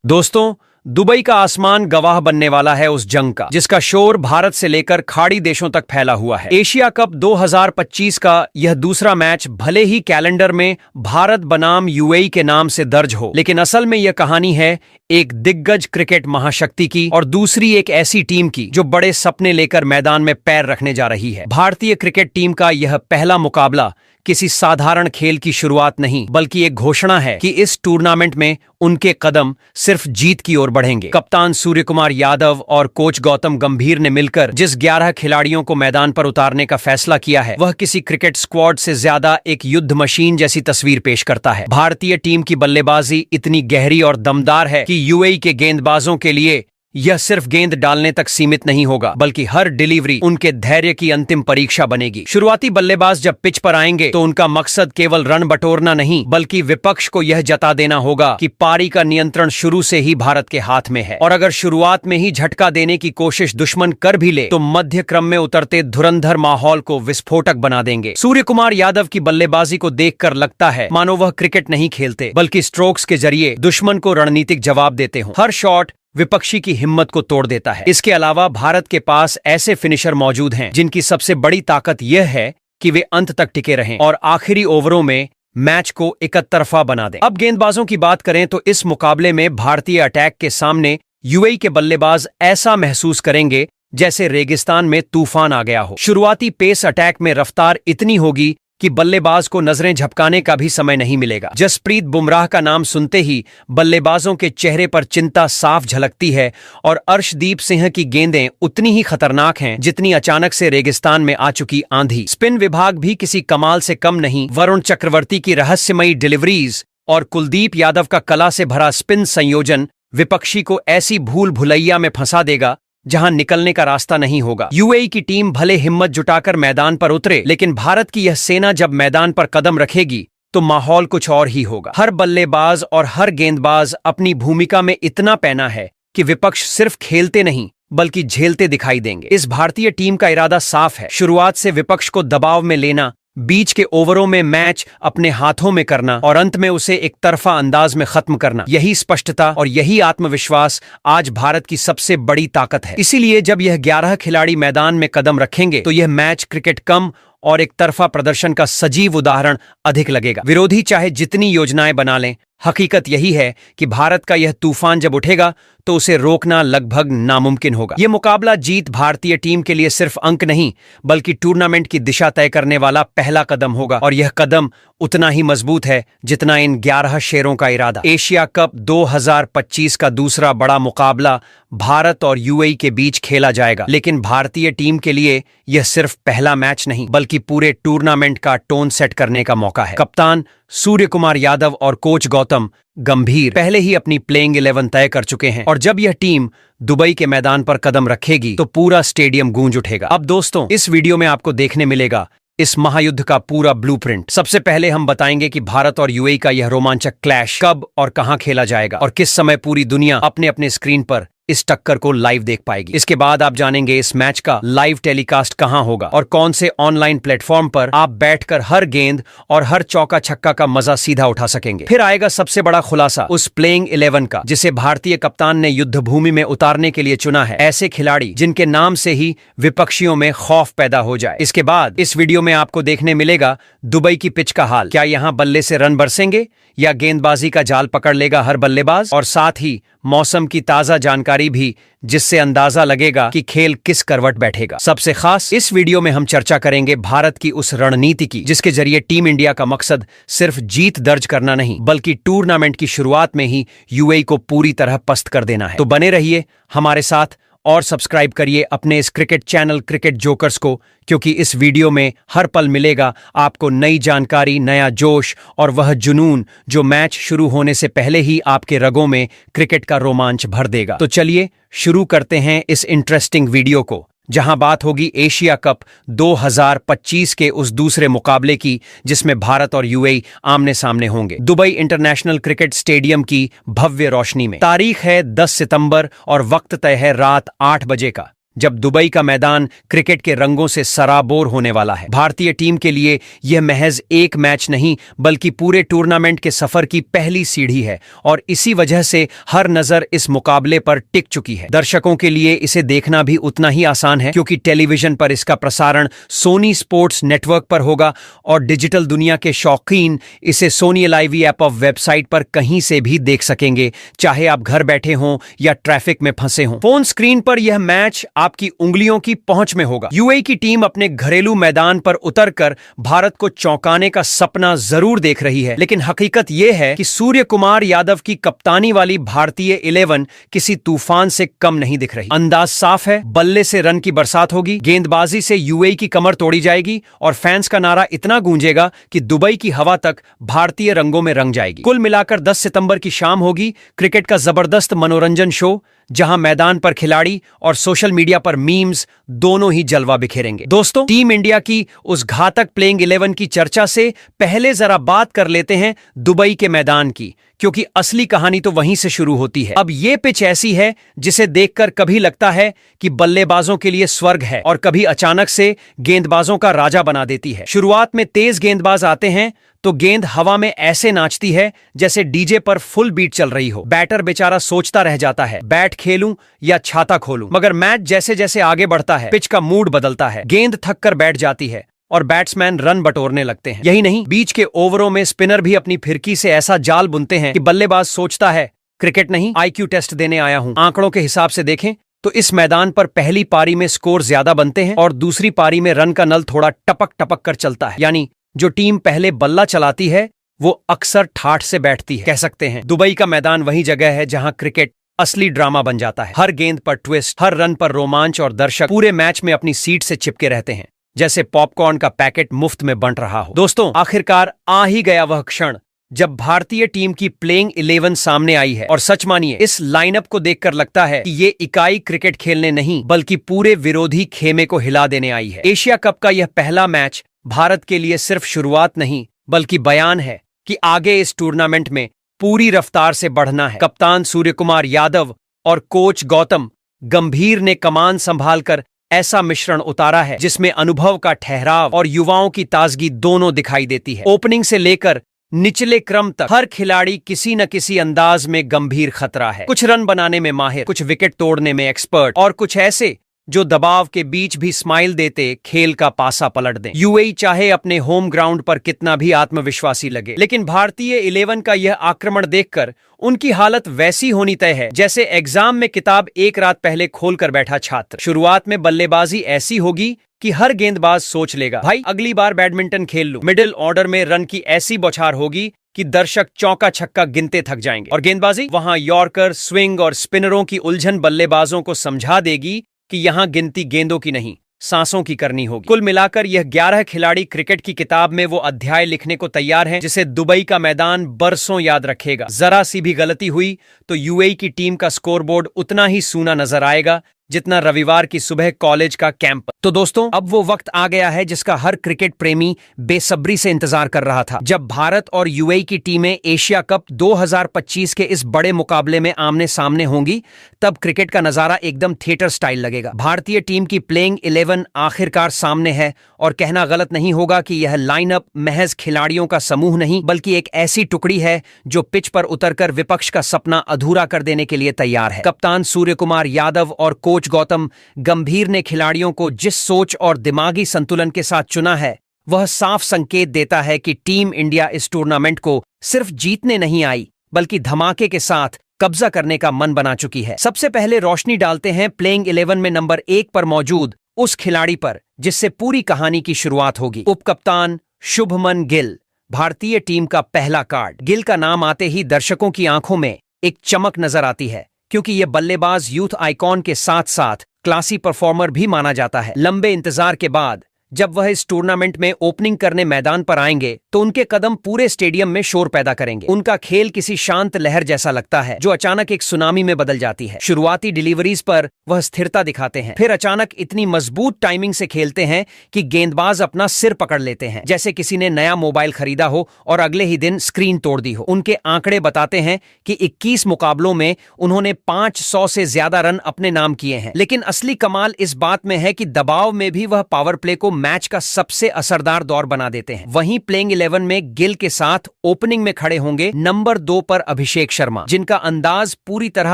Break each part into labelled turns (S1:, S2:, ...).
S1: दोस्तों, दुबई का आसमान गवाह बनने वाला है उस जंग का जिसका शोर भारत से लेकर खाड़ी देशों तक फैला हुआ है। एशिया कप 2025 का यह दूसरा मैच भले ही कैलेंडर में भारत बनाम यूएई के नाम से दर्ज हो, लेकिन असल में यह कहानी है एक दिग्गज क्रिकेट महाशक्ति की और दूसरी एक ऐसी टीम की जो बड़े सपने लेकर मैदान में पैर रखने जा रही है। भारतीय क्रिकेट टीम का यह पहला मुकाबला किसी साधारण खेल की शुरुआत नहीं, बल्कि एक घोषणा है कि इस टूर्नामेंट में उनके कदम सिर्फ जीत की ओर बढ़ेंगे। कप्तान सूर्यकुमार यादव और कोच गौतम गंभीर ने मिलकर जिस 11 खिलाड़ियों को मैदान पर उतारने का फैसला किया है, वह किसी क्रिकेट स्क्वाड से ज्यादा एक युद्ध मशीन जैसी तस्वीर पेश करता है। भारतीय टीम की बल्लेबाजी इतनी गहरी और दमदार है कि यूएई के गेंदबाजों के लिए यह सिर्फ गेंद डालने तक सीमित नहीं होगा, बल्कि हर डिलीवरी उनके धैर्य की अंतिम परीक्षा बनेगी। शुरुआती बल्लेबाज जब पिच पर आएंगे तो उनका मकसद केवल रन बटोरना नहीं, बल्कि विपक्ष को यह जता देना होगा कि पारी का नियंत्रण शुरू से ही भारत के हाथ में है। और अगर शुरुआत में ही झटका देने की कोशिश दुश्मन कर भी ले तो मध्य क्रम में उतरते धुरंधर माहौल को विस्फोटक बना देंगे। सूर्यकुमार यादव की बल्लेबाजी को देखकर लगता है मानो वह क्रिकेट नहीं खेलते, बल्कि स्ट्रोक्स के जरिए दुश्मन को रणनीतिक जवाब देते हों। हर शॉट विपक्षी की हिम्मत को तोड़ देता है। इसके अलावा भारत के पास ऐसे फिनिशर मौजूद हैं जिनकी सबसे बड़ी ताकत यह है कि वे अंत तक टिके रहें और आखिरी ओवरों में मैच को एकतरफा बना दें। अब गेंदबाजों की बात करें तो इस मुकाबले में भारतीय अटैक के सामने यूएई के बल्लेबाज ऐसा महसूस करेंगे जैसे रेगिस्तान में तूफान आ गया हो। शुरुआती पेस अटैक में रफ्तार इतनी होगी कि बल्लेबाज को नजरें झपकाने का भी समय नहीं मिलेगा। जसप्रीत बुमराह का नाम सुनते ही बल्लेबाजों के चेहरे पर चिंता साफ झलकती है और अर्शदीप सिंह की गेंदें उतनी ही खतरनाक हैं जितनी अचानक से रेगिस्तान में आ चुकी आंधी। स्पिन विभाग भी किसी कमाल से कम नहीं। वरुण चक्रवर्ती की रहस्यमयी डिलीवरीज और कुलदीप यादव का कला से भरा स्पिन संयोजन विपक्षी को ऐसी भूल भुलैया में फंसा देगा जहां निकलने का रास्ता नहीं होगा। यूएई की टीम भले हिम्मत जुटाकर मैदान पर उतरे, लेकिन भारत की यह सेना जब मैदान पर कदम रखेगी तो माहौल कुछ और ही होगा। हर बल्लेबाज और हर गेंदबाज अपनी भूमिका में इतना पैना है कि विपक्ष सिर्फ खेलते नहीं बल्कि झेलते दिखाई देंगे। इस भारतीय टीम का इरादा साफ है, शुरुआत से विपक्ष को दबाव में लेना, बीच के ओवरों में मैच अपने हाथों में करना और अंत में उसे एक तरफा अंदाज में खत्म करना। यही स्पष्टता और यही आत्मविश्वास आज भारत की सबसे बड़ी ताकत है। इसीलिए जब यह 11 खिलाड़ी मैदान में कदम रखेंगे तो यह मैच क्रिकेट कम और एक तरफा प्रदर्शन का सजीव उदाहरण अधिक लगेगा। विरोधी चाहे जितनी योजनाएं बना लें, हकीकत यही है कि भारत का यह तूफान जब उठेगा तो उसे रोकना लगभग नामुमकिन होगा। यह मुकाबला जीत भारतीय टीम के लिए सिर्फ अंक नहीं, बल्कि टूर्नामेंट की दिशा तय करने वाला पहला कदम होगा और यह कदम उतना ही मजबूत है जितना इन 11 शेरों का इरादा। एशिया कप 2025 का दूसरा बड़ा मुकाबला भारत और यूएई के बीच खेला जाएगा, लेकिन भारतीय टीम के लिए यह सिर्फ पहला मैच नहीं बल्कि पूरे टूर्नामेंट का टोन सेट करने का मौका है। कप्तान सूर्यकुमार यादव और कोच गौतम गंभीर पहले ही अपनी प्लेइंग 11 तय कर चुके हैं और जब यह टीम दुबई के मैदान पर कदम रखेगी तो पूरा स्टेडियम गूंज उठेगा। अब दोस्तों, इस वीडियो में आपको देखने मिलेगा इस महायुद्ध का पूरा ब्लूप्रिंट। सबसे पहले हम बताएंगे कि भारत और यूएई का यह रोमांचक क्लैश कब और कहां खेला जाएगा और किस समय पूरी दुनिया अपने अपने स्क्रीन पर इस टक्कर को लाइव देख पाएगी। इसके बाद आप जानेंगे इस मैच का लाइव टेलीकास्ट कहां होगा और कौन से ऑनलाइन प्लेटफॉर्म पर आप बैठकर हर गेंद और हर चौका छक्का का मजा सीधा उठा सकेंगे। फिर आएगा सबसे बड़ा खुलासा उस प्लेइंग 11 का जिसे भारतीय कप्तान ने युद्ध भूमि में उतारने के लिए चुना है। ऐसे खिलाड़ी जिनके नाम से ही विपक्षियों में खौफ पैदा हो जाए। इसके बाद इस वीडियो में आपको देखने मिलेगा दुबई की पिच का हाल। क्या यहां बल्ले से रन बरसेंगे या गेंदबाजी का जाल पकड़ लेगा हर बल्लेबाज, और साथ ही मौसम की ताजा जानकारी भी जिससे अंदाजा लगेगा कि खेल किस करवट बैठेगा। सबसे खास इस वीडियो में हम चर्चा करेंगे भारत की उस रणनीति की जिसके जरिए टीम इंडिया का मकसद सिर्फ जीत दर्ज करना नहीं बल्कि टूर्नामेंट की शुरुआत में ही यूएई को पूरी तरह पस्त कर देना है। तो बने रहिए हमारे साथ और सब्सक्राइब करिए अपने इस क्रिकेट चैनल क्रिकेट जोकर्स को, क्योंकि इस वीडियो में हर पल मिलेगा आपको नई जानकारी, नया जोश और वह जुनून जो मैच शुरू होने से पहले ही आपके रगों में क्रिकेट का रोमांच भर देगा। तो चलिए शुरू करते हैं इस इंटरेस्टिंग वीडियो को, जहां बात होगी एशिया कप 2025 के उस दूसरे मुकाबले की जिसमें भारत और यूएई आमने सामने होंगे दुबई इंटरनेशनल क्रिकेट स्टेडियम की भव्य रोशनी में। तारीख है 10 सितंबर और वक्त तय है रात 8 बजे का। जब दुबई का मैदान क्रिकेट के रंगों से सराबोर होने वाला है। भारतीय टीम के लिए यह महज एक मैच नहीं बल्कि पूरे टूर्नामेंट के सफर की पहली सीढ़ी है और इसी वजह से हर नजर इस मुकाबले पर टिक चुकी है। दर्शकों के लिए इसे देखना भी उतना ही आसान है क्योंकि टेलीविजन पर इसका प्रसारण सोनी स्पोर्ट्स नेटवर्क पर होगा और डिजिटल दुनिया के शौकीन इसे सोनी लाइव ऐप और वेबसाइट पर कहीं से भी देख सकेंगे, चाहे आप घर बैठे हों या ट्रैफिक में फंसे हों। फोन स्क्रीन पर यह मैच आपकी उंगलियों की पहुंच में होगा। यूएई की टीम अपने घरेलू मैदान पर उतरकर भारत को चौंकाने का सपना जरूर देख रही है, लेकिन हकीकत यह है कि सूर्य कुमार यादव की कप्तानी वाली भारतीय 11 किसी तूफान से कम नहीं दिख रही। अंदाज साफ है, बल्ले से रन की बरसात होगी, गेंदबाजी से यूएई की कमर तोड़ी जाएगी और फैंस का नारा इतना गूंजेगा कि दुबई की हवा तक भारतीय रंगों में रंग जाएगी। कुल मिलाकर 10 सितंबर की शाम होगी क्रिकेट का जबरदस्त मनोरंजन शो, जहां मैदान पर खिलाड़ी और सोशल मीडिया पर मीम्स दोनों ही जलवा बिखेरेंगे। दोस्तों, टीम इंडिया की उस घातक प्लेइंग 11 की चर्चा से पहले जरा बात कर लेते हैं दुबई के मैदान की, क्योंकि असली कहानी तो वहीं से शुरू होती है। अब ये पिच ऐसी है जिसे देखकर कभी लगता है कि बल्लेबाजों के लिए स्वर्ग है और कभी अचानक से गेंदबाजों का राजा बना देती है। शुरुआत में तेज गेंदबाज आते हैं तो गेंद हवा में ऐसे नाचती है जैसे डीजे पर फुल बीट चल रही हो। बैटर बेचारा सोचता रह जाता है, बैट खेलूं या छाता खोलूं। मगर मैच जैसे जैसे आगे बढ़ता है पिच का मूड बदलता है, गेंद थक कर बैठ जाती है और बैट्समैन रन बटोरने लगते हैं। यही नहीं, बीच के ओवरों में स्पिनर भी अपनी फिरकी से ऐसा जाल बुनते हैं कि बल्लेबाज सोचता है क्रिकेट नहीं आईक्यू टेस्ट देने आया हूं। आंकड़ों के हिसाब से देखें तो इस मैदान पर पहली पारी में स्कोर ज्यादा बनते हैं और दूसरी पारी में रन का नल थोड़ा टपक टपक कर चलता है। यानी जो टीम पहले बल्ला चलाती है वो अक्सर ठाठ से बैठती है। कह सकते हैं दुबई का मैदान वही जगह है जहां क्रिकेट असली ड्रामा बन जाता है। हर गेंद पर ट्विस्ट, हर रन पर रोमांच और दर्शक पूरे मैच में अपनी सीट से चिपके रहते हैं जैसे पॉपकॉर्न का पैकेट मुफ्त में बंट रहा हो। दोस्तों, आखिरकार आ ही गया वह क्षण जब भारतीय टीम की प्लेइंग 11 सामने आई है और सच मानिए इस लाइनअप को देखकर लगता है कि ये इकाई क्रिकेट खेलने नहीं बल्कि पूरे विरोधी खेमे को हिला देने आई है। एशिया कप का यह पहला मैच भारत के लिए सिर्फ शुरुआत नहीं बल्कि बयान है कि आगे इस टूर्नामेंट में पूरी रफ्तार से बढ़ना है। कप्तान सूर्य कुमार यादव और कोच गौतम गंभीर ने कमान संभालकर ऐसा मिश्रण उतारा है जिसमें अनुभव का ठहराव और युवाओं की ताजगी दोनों दिखाई देती है। ओपनिंग से लेकर निचले क्रम तक हर खिलाड़ी किसी न किसी अंदाज में गंभीर खतरा है। कुछ रन बनाने में माहिर, कुछ विकेट तोड़ने में एक्सपर्ट और कुछ ऐसे जो दबाव के बीच भी स्माइल देते खेल का पासा पलट दें। यूएई चाहे अपने होम ग्राउंड पर कितना भी आत्मविश्वासी लगे, लेकिन भारतीय 11 का यह आक्रमण देखकर उनकी हालत वैसी होनी तय है जैसे एग्जाम में किताब एक रात पहले खोलकर बैठा छात्र। शुरुआत में बल्लेबाजी ऐसी होगी कि हर गेंदबाज सोच लेगा, भाई अगली बार बैडमिंटन खेल लूं। मिडिल ऑर्डर में रन की ऐसी बौछार होगी कि दर्शक चौका छक्का गिनते थक जाएंगे और गेंदबाजी वहां यॉर्कर, स्विंग और स्पिनरों की उलझन बल्लेबाजों को समझा देगी कि यहां गिनती गेंदों की नहीं सांसों की करनी होगी। कुल मिलाकर यह 11 खिलाड़ी क्रिकेट की किताब में वो अध्याय लिखने को तैयार हैं जिसे दुबई का मैदान बरसों याद रखेगा। जरा सी भी गलती हुई तो यूएई की टीम का स्कोरबोर्ड उतना ही सूना नजर आएगा जितना रविवार की सुबह कॉलेज का कैंप। तो दोस्तों, अब वो वक्त आ गया है जिसका हर क्रिकेट प्रेमी बेसब्री से इंतजार कर रहा था, जब भारत और यूएई की टीमें एशिया कप 2025 के इस बड़े मुकाबले में आमने सामने होंगी। तब क्रिकेट का नजारा एकदम थिएटर स्टाइल लगेगा। भारतीय टीम की प्लेइंग 11 आखिरकार सामने है और कहना गलत नहीं होगा कि यह लाइनअप महज खिलाड़ियों का समूह नहीं बल्कि एक ऐसी टुकड़ी है जो पिच पर उतरकर विपक्ष का सपना अधूरा कर देने के लिए तैयार है। कप्तान सूर्य कुमार यादव और कोच गौतम गंभीर ने खिलाड़ियों को जिस सोच और दिमागी संतुलन के साथ चुना है वह साफ संकेत देता है कि टीम इंडिया इस टूर्नामेंट को सिर्फ जीतने नहीं आई बल्कि धमाके के साथ कब्जा करने का मन बना चुकी है। सबसे पहले रोशनी डालते हैं प्लेइंग 11 में नंबर 1 पर मौजूद उस खिलाड़ी पर जिससे पूरी कहानी की शुरुआत होगी। उपकप्तान शुभमन गिल, भारतीय टीम का पहला कार्ड। गिल का नाम आते ही दर्शकों की आंखों में एक चमक नजर आती है क्योंकि यह बल्लेबाज यूथ आइकॉन के साथ साथ क्लासी परफॉर्मर भी माना जाता है। लंबे इंतजार के बाद जब वह इस टूर्नामेंट में ओपनिंग करने मैदान पर आएंगे तो उनके कदम पूरे स्टेडियम में शोर पैदा करेंगे। उनका खेल किसी शांत लहर जैसा लगता है जो अचानक एक सुनामी में बदल जाती है। शुरुआती डिलीवरीज पर वह स्थिरता दिखाते हैं, फिर अचानक इतनी मजबूत टाइमिंग से खेलते हैं कि गेंदबाज अपना सिर पकड़ लेते हैं जैसे किसी ने नया मोबाइल खरीदा हो और अगले ही दिन स्क्रीन तोड़ दी हो। उनके आंकड़े बताते हैं कि 21 मुकाबलों में उन्होंने 500 से ज्यादा रन अपने नाम किए हैं। लेकिन असली कमाल इस बात में है कि दबाव में भी वह पावर प्ले को मैच का सबसे असरदार दौर बना देते हैं। वहीं प्लेइंग 11 में गिल के साथ ओपनिंग में खड़े होंगे नंबर 2 पर अभिषेक शर्मा, जिनका अंदाज पूरी तरह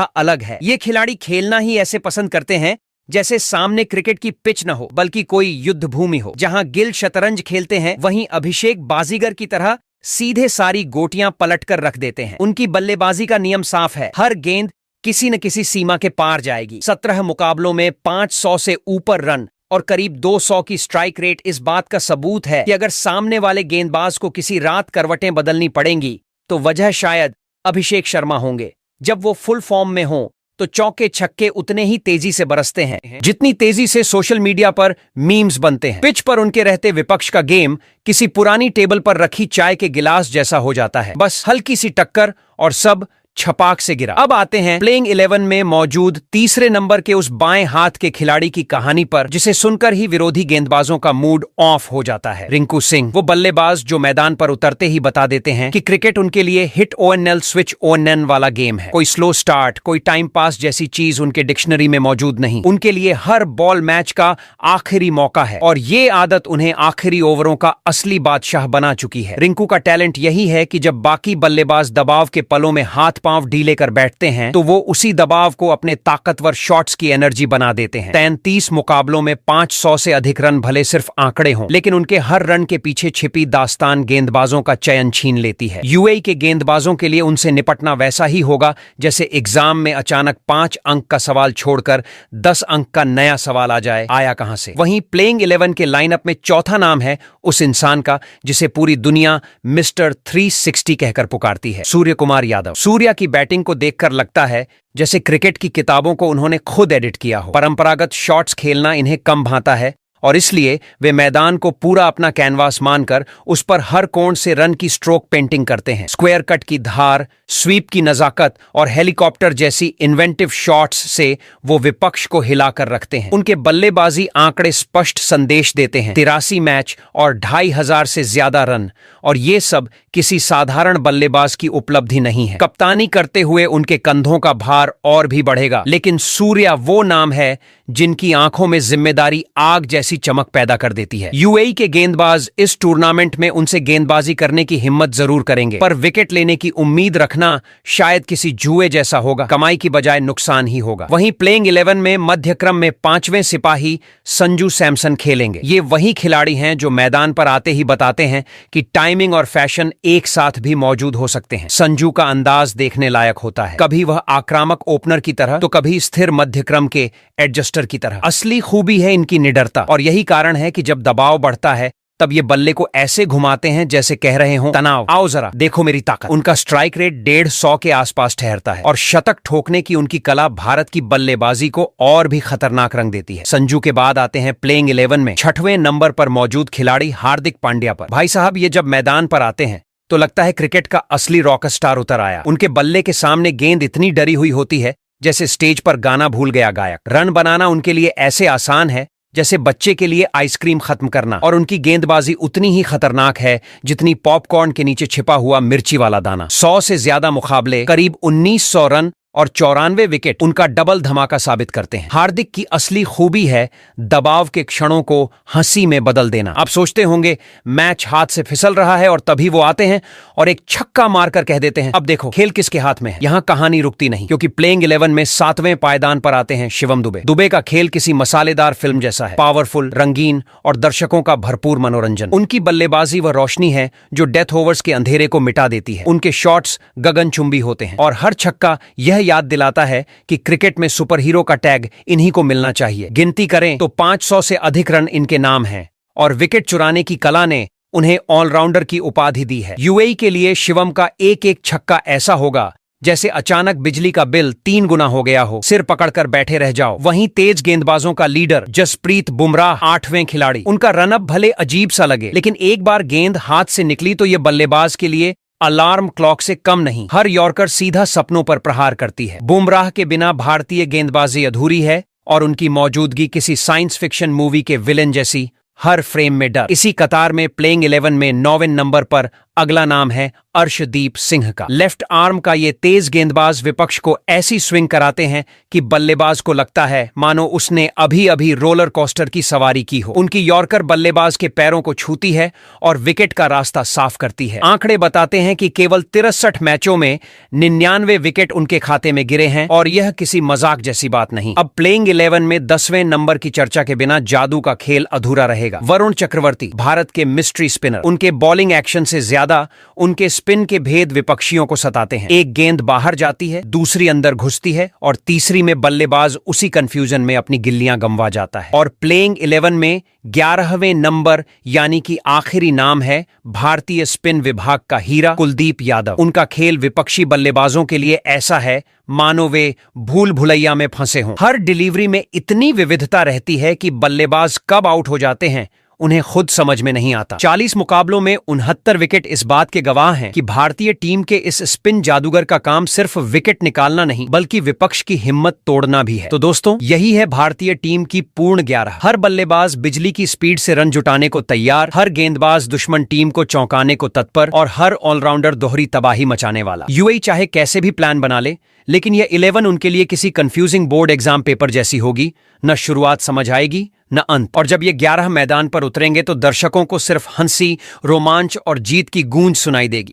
S1: अलग है। ये खिलाड़ी खेलना ही ऐसे पसंद करते हैं जैसे सामने क्रिकेट की पिच न हो बल्कि कोई युद्ध भूमि हो। जहां गिल शतरंज खेलते हैं वहीं अभिषेक बाजीगर की तरह सीधे सारी गोटियां पलट कर रख देते हैं। उनकी बल्लेबाजी का नियम साफ है, हर गेंद किसी न किसी सीमा के पार जाएगी। 17 मुकाबलों में 500 से ऊपर रन और करीब 200 की स्ट्राइक रेट इस बात का सबूत है कि अगर सामने वाले गेंदबाज को किसी रात करवटें बदलनी पड़ेंगी तो वजह शायद अभिषेक शर्मा होंगे। जब वो फुल फॉर्म में हों तो चौके छक्के उतने ही तेजी से बरसते हैं जितनी तेजी से सोशल मीडिया पर मीम्स बनते हैं। पिच पर उनके रहते विपक्ष का गेम किसी पुरानी टेबल पर रखी चाय के गिलास जैसा हो जाता है। बस हल्की सी टक्कर और सब छपाक से गिरा। अब आते हैं प्लेइंग 11 में मौजूद तीसरे नंबर के उस बाएं हाथ के खिलाड़ी की कहानी पर, जिसे सुनकर ही विरोधी गेंदबाजों का मूड ऑफ हो जाता है। रिंकू सिंह, वो बल्लेबाज जो मैदान पर उतरते ही बता देते हैं कि क्रिकेट उनके लिए हिट ओएनएल स्विच ओएनएन वाला गेम है। कोई स्लो स्टार्ट, कोई टाइम पास जैसी चीज उनके डिक्शनरी में मौजूद नहीं। उनके लिए हर बॉल मैच का आखिरी मौका है और ये आदत उन्हें आखिरी ओवरों का असली बादशाह बना चुकी है। रिंकू का टैलेंट यही है कि जब बाकी बल्लेबाज दबाव के पलों में हाथ पांव ढीले कर बैठते हैं तो वो उसी दबाव को अपने ताकतवर शॉट्स की एनर्जी बना देते हैं। 33 मुकाबलों में 500 से अधिक रन भले सिर्फ आंकड़े हों, लेकिन उनके हर रन के पीछे छिपी दास्तान गेंदबाजों का चयन छीन लेती है। यूएई के गेंदबाजों के लिए उनसे निपटना वैसा ही होगा जैसे एग्जाम में अचानक 5 अंक का सवाल छोड़कर 10 अंक का नया सवाल आ जाए, आया कहां से। वहीं प्लेइंग 11 के लाइनअप में चौथा नाम है उस इंसान का जिसे पूरी दुनिया मिस्टर 360 कहकर पुकारती है, सूर्य कुमार यादव। सूर्या की बैटिंग को देखकर लगता है जैसे क्रिकेट की किताबों को उन्होंने खुद एडिट किया हो। परंपरागत शॉट्स खेलना इन्हें कम भाता है और इसलिए वे मैदान को पूरा अपना कैनवास मानकर उस पर हर कोण से रन की स्ट्रोक पेंटिंग करते हैं। स्क्वायर कट की धार, स्वीप की नजाकत और हेलीकॉप्टर जैसी इन्वेंटिव शॉट्स से वो विपक्ष को हिलाकर रखते हैं। उनके बल्लेबाजी आंकड़े स्पष्ट संदेश देते हैं, 83 मैच और 2500 से ज्यादा रन, और ये सब किसी साधारण बल्लेबाज की उपलब्धि नहीं है। कप्तानी करते हुए उनके कंधों का भार और भी बढ़ेगा, लेकिन सूर्या वो नाम है जिनकी आंखों में जिम्मेदारी आग जैसी चमक पैदा कर देती है। यूएई के गेंदबाज इस टूर्नामेंट में उनसे गेंदबाजी करने की हिम्मत जरूर करेंगे, पर विकेट लेने की उम्मीद रखना शायद किसी जुए जैसा होगा, कमाई की बजाय नुकसान ही होगा। वहीं प्लेइंग 11 में मध्य क्रम में 5वें सिपाही संजू सैमसन खेलेंगे। ये वही खिलाड़ी हैं जो मैदान पर आते ही बताते हैं कि टाइमिंग और फैशन एक साथ भी मौजूद हो सकते हैं। संजू का अंदाज देखने लायक होता है, कभी वह आक्रामक ओपनर की तरह तो कभी स्थिर मध्य क्रम के एडजस्टर की तरह। असली खूबी है इनकी निडरता, और यही कारण है कि जब दबाव बढ़ता है तब ये बल्ले को ऐसे घुमाते हैं जैसे कह रहे हो, तनाव आओ जरा देखो मेरी ताकत। उनका स्ट्राइक रेट 150 के आसपास ठहरता है और शतक ठोकने की उनकी कला भारत की बल्लेबाजी को और भी खतरनाक रंग देती है। संजू के बाद आते हैं प्लेइंग 11 में 6वें नंबर पर मौजूद खिलाड़ी हार्दिक पांड्या पर। भाई साहब, ये जब मैदान पर आते हैं तो लगता है क्रिकेट का असली रॉक स्टार उतर आया। उनके बल्ले के सामने गेंद इतनी डरी हुई होती है जैसे स्टेज पर गाना भूल गया गायक। रन बनाना उनके लिए ऐसे आसान है जैसे बच्चे के लिए आइसक्रीम खत्म करना, और उनकी गेंदबाजी उतनी ही खतरनाक है जितनी पॉपकॉर्न के नीचे छिपा हुआ मिर्ची वाला दाना। 100 से ज्यादा मुकाबले, करीब 1900 रन और 94 विकेट उनका डबल धमाका साबित करते हैं। हार्दिक की असली खूबी है दबाव के क्षणों को हंसी में बदल देना। आप सोचते होंगे मैच हाथ से फिसल रहा है और तभी वो आते हैं और एक छक्का मारकर कह देते हैं अब देखो खेल किसके हाथ में है। यहां कहानी रुकती नहीं, क्योंकि प्लेइंग 11 में 7वें पायदान पर आते हैं शिवम दुबे। दुबे का खेल किसी मसालेदार फिल्म जैसा है, पावरफुल, रंगीन और दर्शकों का भरपूर मनोरंजन। उनकी बल्लेबाजी व रोशनी है जो डेथ ओवर्स के अंधेरे को मिटा देती है। उनके शॉट्स गगनचुंबी होते हैं और हर छक्का यह याद दिलाता है कि क्रिकेट में सुपर हीरो का टैग इन्हीं को मिलना चाहिए। गिनती करें तो 500 से अधिक रन इनके नाम हैं और विकेट चुराने की कला ने उन्हें ऑलराउंडर की उपाधि दी है। यूएई के लिए शिवम का एक एक छक्का ऐसा होगा जैसे अचानक बिजली का बिल 3 गुना हो गया हो, सिर पकड़कर बैठे रह जाओ। वहीं तेज गेंदबाजों का लीडर जसप्रीत बुमराह 8वें खिलाड़ी, उनका रनअप भले अजीब सा लगे, लेकिन एक बार गेंद हाथ से निकली तो ये बल्लेबाज के लिए अलार्म क्लॉक से कम नहीं। हर यॉर्कर सीधा सपनों पर प्रहार करती है। बुमराह के बिना भारतीय गेंदबाजी अधूरी है और उनकी मौजूदगी किसी साइंस फिक्शन मूवी के विलेन जैसी, हर फ्रेम में डर। इसी कतार में प्लेइंग 11 में 9वें नंबर पर अगला नाम है अर्शदीप सिंह का। लेफ्ट आर्म का ये तेज गेंदबाज विपक्ष को ऐसी स्विंग कराते हैं कि बल्लेबाज को लगता है मानो उसने अभी अभी रोलर कोस्टर की सवारी की हो। उनकी यॉर्कर बल्लेबाज के पैरों को छूती है और विकेट का रास्ता साफ करती है। आंकड़े बताते हैं कि केवल 63 मैचों में 99 विकेट उनके खाते में गिरे हैं और यह किसी मजाक जैसी बात नहीं। अब प्लेइंग 11 में 10वें नंबर की चर्चा के बिना जादू का खेल अधूरा रहेगा। वरुण चक्रवर्ती, भारत के मिस्ट्री स्पिनर, उनके बॉलिंग एक्शन से ज्यादा उनके स्पिन के भेद विपक्षियों को सताते हैं। एक गेंद बाहर जाती है, दूसरी अंदर घुसती है और तीसरी में बल्लेबाज उसी कंफ्यूजन में अपनी गिल्लियां गंवा जाता है। और प्लेइंग 11 में 11वें नंबर यानी कि आखिरी नाम है भारतीय स्पिन विभाग का हीरा कुलदीप यादव। उनका खेल विपक्षी बल्लेबाजों के लिए ऐसा है मानो वे भूल भुलैया में फंसे हों। हर डिलीवरी में इतनी विविधता रहती है कि बल्लेबाज कब आउट हो जाते हैं उन्हें खुद समझ में नहीं आता। 40 मुकाबलों में 69 विकेट इस बात के गवाह हैं कि भारतीय टीम के इस स्पिन जादूगर का काम सिर्फ विकेट निकालना नहीं बल्कि विपक्ष की हिम्मत तोड़ना भी है। तो दोस्तों, यही है भारतीय टीम की पूर्ण 11। हर बल्लेबाज बिजली की स्पीड से रन जुटाने को तैयार, हर गेंदबाज दुश्मन टीम को चौंकाने को तत्पर और हर ऑलराउंडर दोहरी तबाही मचाने वाला। यूएई चाहे कैसे भी प्लान बना ले, लेकिन यह 11 उनके लिए किसी कंफ्यूजिंग बोर्ड एग्जाम पेपर जैसी होगी। न शुरुआत समझ आएगी न अंत। और जब ये 11 मैदान पर उतरेंगे तो दर्शकों को सिर्फ हंसी, रोमांच और जीत की गूंज सुनाई देगी।